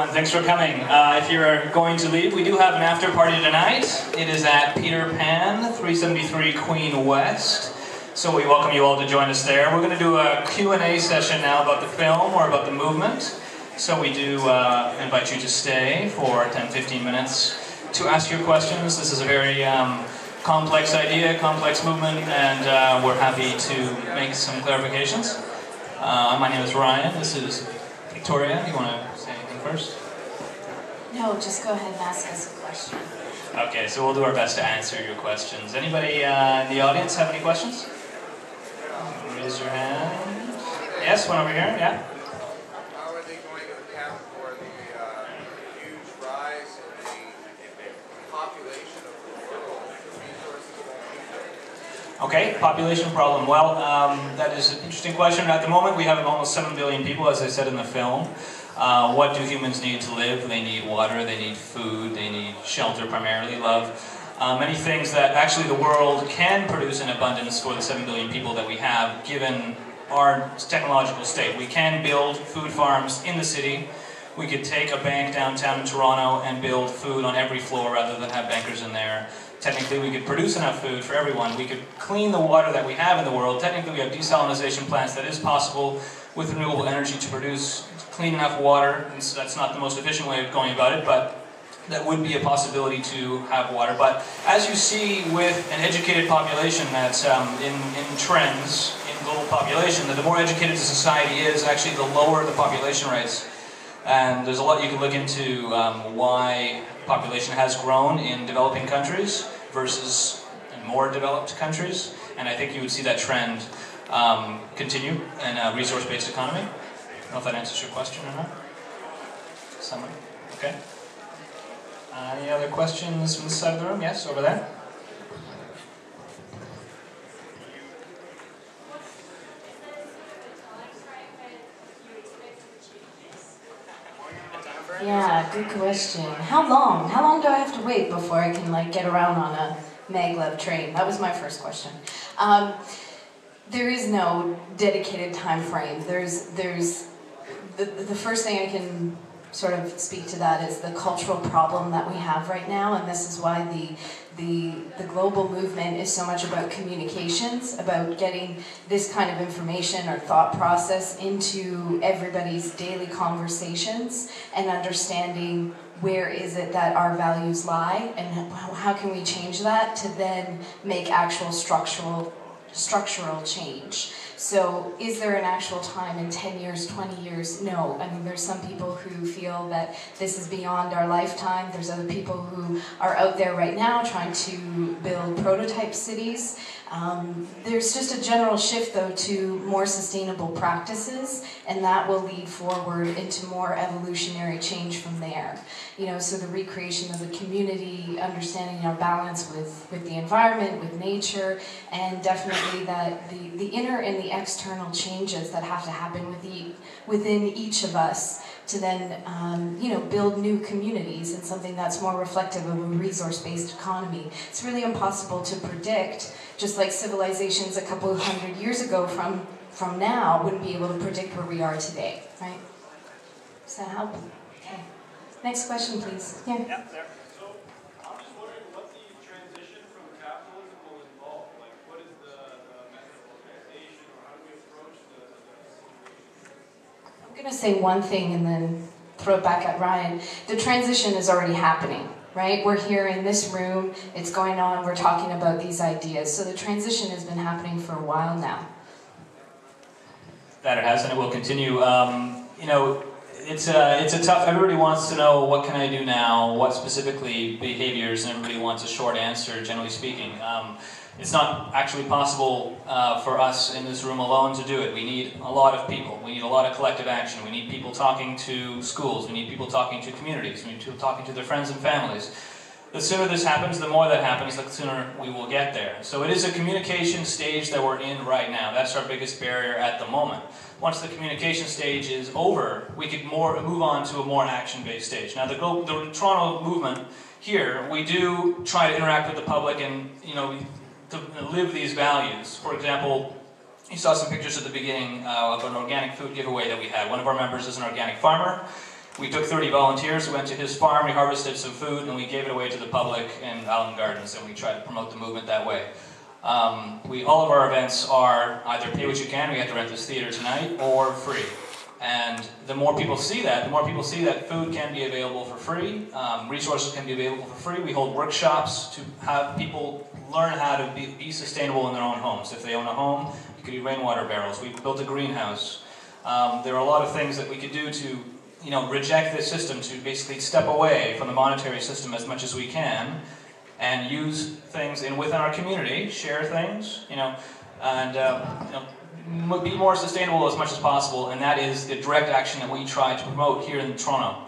everyone. Thanks for coming. If you're going to leave, we do have an after party tonight. It is at Peter Pan, 373 Queen West. So we welcome you all to join us there. We're going to do a Q&A session now about the film or about the movement. So we do invite you to stay for 10-15 minutes to ask your questions. This is a very complex idea, complex movement, and we're happy to make some clarifications. My name is Ryan. This is Victoria. Do you want to say anything first? No, just go ahead and ask us a question. Okay, so we'll do our best to answer your questions. Anybody in the audience have any questions? Raise your hand. Yes, one over here, yeah? How are they going to account for the huge rise in the population of the world? The resources won't be there. Okay, population problem. Well, that is an interesting question. At the moment, we have almost 7 billion people, as I said in the film. What do humans need to live? They need water, they need food, they need shelter, primarily love. Many things that actually the world can produce in abundance for the 7 billion people that we have, given our technological state. We can build food farms in the city. We could take a bank downtown in Toronto and build food on every floor rather than have bankers in there. Technically, we could produce enough food for everyone. We could clean the water that we have in the world. Technically, we have desalination plants that is possible with renewable energy to produce clean enough water. And so that's not the most efficient way of going about it, but that would be a possibility to have water. But as you see with an educated population that's in trends in global population, that the more educated the society is, actually the lower the population rates. And there's a lot you can look into why population has grown in developing countries versus in more developed countries. And I think you would see that trend continue in a resource-based economy. I don't know if that answers your question or not. Someone? Okay. Any other questions from this side of the room? Yes, over there. Yeah, good question. How long? How long do I have to wait before I can get around on a maglev train? That was my first question. There is no dedicated time frame. There's the first thing I can sort of speak to that is the cultural problem that we have right now, and this is why the global movement is so much about communications, about getting this kind of information or thought process into everybody's daily conversations and understanding where is it that our values lie and how can we change that to then make actual structural change. So is there an actual time in 10 years, 20 years? No. I mean, there's some people who feel that this is beyond our lifetime. There's other people who are out there right now trying to build prototype cities. There's just a general shift, though, to more sustainable practices, and that will lead forward into more evolutionary change from there. So the recreation of the community, understanding our balance with the environment, with nature, and definitely that the inner and the external changes that have to happen within each of us to then, build new communities and something that's more reflective of a resource-based economy. It's really impossible to predict, just like civilizations a couple of hundred years ago from now wouldn't be able to predict where we are today, right? Does that help? Okay. Next question, please. Yeah. Yeah, there. So, I'm just wondering what the transition from capitalism will involve. Like, what is the method of organization, or how do we approach the situation? I'm going to say one thing and then throw it back at Ryan. The transition is already happening, right? We're here in this room, it's going on, we're talking about these ideas. So the transition has been happening for a while now. That it has, and it will continue. It's a tough, everybody wants to know what can I do now, what specifically behaviors, and everybody wants a short answer, generally speaking. It's not actually possible for us in this room alone to do it. We need a lot of people. We need a lot of collective action. We need people talking to schools. We need people talking to communities. We need people talking to their friends and families. The sooner this happens, the more that happens, the sooner we will get there. So it is a communication stage that we're in right now. That's our biggest barrier at the moment. Once the communication stage is over, we could move on to a more action-based stage. Now, the Toronto movement here, we do try to interact with the public and, to live these values. For example, you saw some pictures at the beginning of an organic food giveaway that we had. One of our members is an organic farmer. we took 30 volunteers, we went to his farm, we harvested some food, and we gave it away to the public in Allen Gardens, and we tried to promote the movement that way. All of our events are either pay what you can, we have to rent this theater tonight, or free. And the more people see that, food can be available for free, resources can be available for free. We hold workshops to have people learn how to be sustainable in their own homes. If they own a home, you could do rainwater barrels. We've built a greenhouse. There are a lot of things that we could do to, reject this system, to basically step away from the monetary system as much as we can, and use things within our community, share things, be more sustainable as much as possible, and that is the direct action that we try to promote here in Toronto.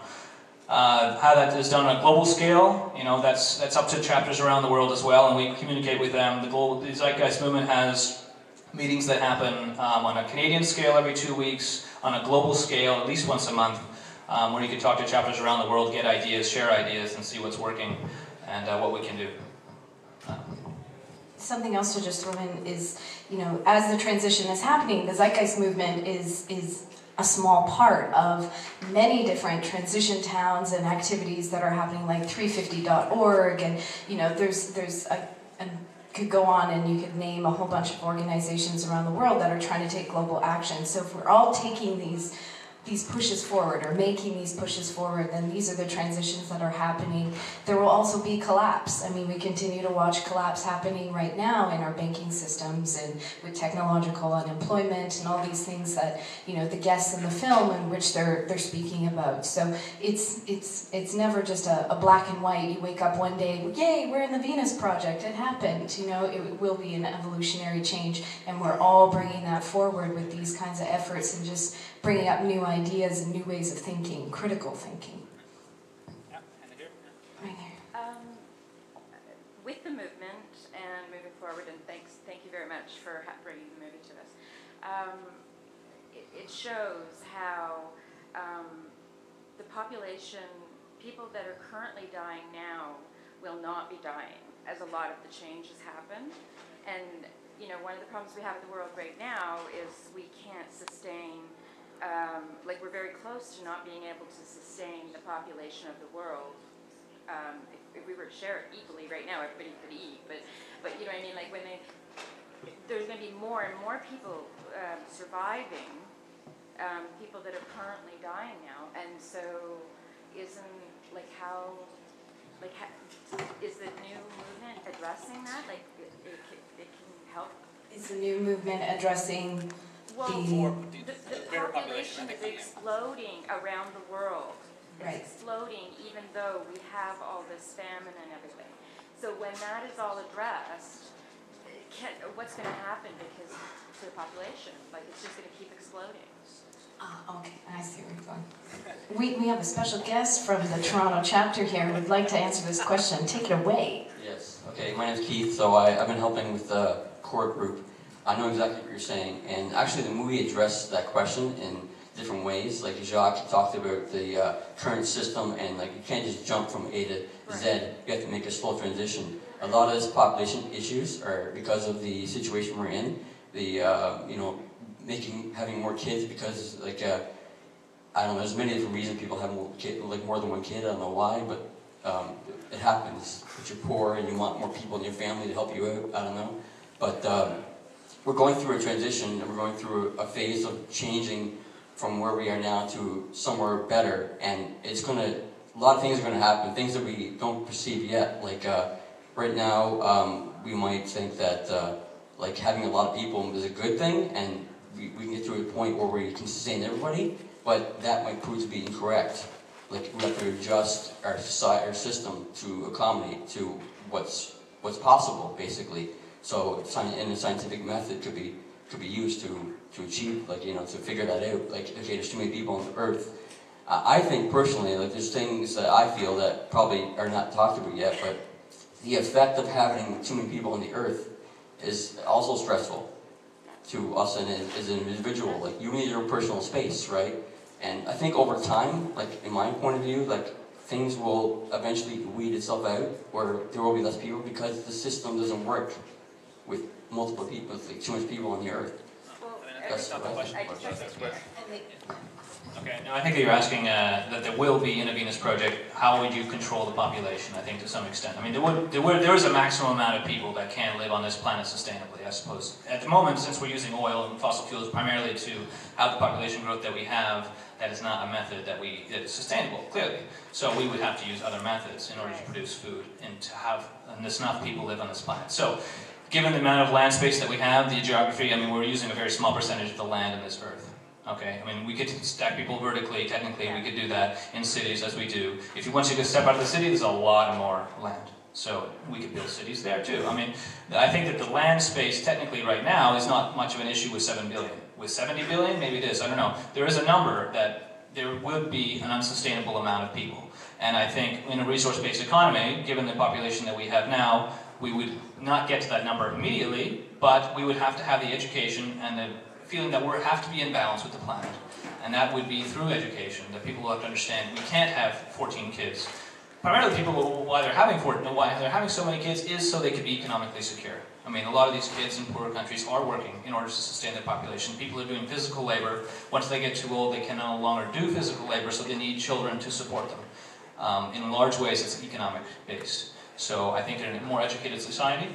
How that is done on a global scale, that's up to chapters around the world as well, and we communicate with them. The Zeitgeist Movement has meetings that happen on a Canadian scale every 2 weeks, on a global scale at least once a month, where you can talk to chapters around the world, get ideas, share ideas, and see what's working and what we can do. Something else to just throw in is, as the transition is happening, the Zeitgeist Movement is a small part of many different transition towns and activities that are happening, like 350.org, and could go on and you could name a whole bunch of organizations around the world that are trying to take global action. So if we're all taking these pushes forward, or making these pushes forward, then these are the transitions that are happening. There will also be collapse. I mean, we continue to watch collapse happening right now in our banking systems, and with technological unemployment and all these things that, the guests in the film in which they're speaking about. So it's never just a black and white, you wake up one day, yay, we're in the Venus Project, it happened. It will be an evolutionary change, and we're all bringing that forward with these kinds of efforts, and just bringing up new ideas and new ways of thinking, critical thinking. Yeah, and here. Right there. With the movement and moving forward, and thank you very much for bringing the movie to us. It shows how the population, people that are currently dying now, will not be dying as a lot of the changes happen. And one of the problems we have in the world right now is we can't sustain. We're very close to not being able to sustain the population of the world. If we were to share it equally right now, everybody could eat. But you know what I mean? Like there's going to be more and more people surviving, people that are currently dying now. And so, is the new movement addressing that? Like it can help. Is the new movement addressing? Well, the population is exploding around the world. Right. It's exploding even though we have all this famine and everything. So when that is all addressed, what's going to happen to the population? Like, it's just going to keep exploding. Okay, I see where you're going. We have a special guest from the Toronto chapter here who would like to answer this question. Take it away. Yes. Okay, my name's Keith. So I've been helping with the core group. I know exactly what you're saying, and actually the movie addressed that question in different ways. Like Jacques talked about the current system, and like you can't just jump from A to Z. You have to make a slow transition. A lot of this population issues are because of the situation we're in. The having more kids because I don't know. There's many different reasons people have more than one kid. I don't know why, but it happens. If you're poor and you want more people in your family to help you out, I don't know, but. We're going through a transition, and we're going through a phase of changing from where we are now to somewhere better, and a lot of things are going to happen, things that we don't perceive yet. Like right now, we might think that having a lot of people is a good thing, and we can get to a point where we can sustain everybody, but that might prove to be incorrect. Like we have to adjust our system to accommodate to what's possible, basically. So, in a scientific method could be used to achieve, to figure that out. Like, okay, there's too many people on the Earth. I think personally, there's things that I feel that probably are not talked about yet, but the effect of having too many people on the Earth is also stressful to us as an individual. Like, you need your personal space, right? And I think over time, in my point of view, things will eventually weed itself out, where there will be less people because the system doesn't work with multiple people, too much people on the Earth. Well, That's the question. Okay, now I think that you're asking that there will be in a Venus project, how would you control the population, I think, to some extent. I mean, there is a maximum amount of people that can live on this planet sustainably, I suppose. At the moment, since we're using oil and fossil fuels primarily to have the population growth that we have, that is not a method that is sustainable, clearly. So we would have to use other methods in order to produce food and to have enough people live on this planet. So, given the amount of land space that we have, the geography, I mean, we're using a very small percentage of the land in this Earth. Okay, I mean, we could stack people vertically, technically, we could do that in cities as we do. Once you step out of the city, there's a lot more land. So we could build cities there too. I mean, I think that the land space technically right now is not much of an issue with 7 billion. With 70 billion, maybe it is, I don't know. There is a number that there would be an unsustainable amount of people. And I think in a resource-based economy, given the population that we have now, we would not get to that number immediately, but we would have to have the education and the feeling that we have to be in balance with the planet. And that would be through education, that people will have to understand we can't have 14 kids. Primarily people, why they're having so many kids is so they could be economically secure. I mean, a lot of these kids in poorer countries are working in order to sustain their population. People are doing physical labor. Once they get too old, they can no longer do physical labor, so they need children to support them. In large ways, it's economic based. So I think in a more educated society,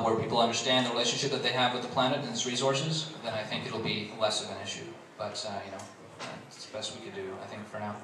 where people understand the relationship that they have with the planet and its resources, then I think it'll be less of an issue. But, you know, it's the best we could do, I think, for now.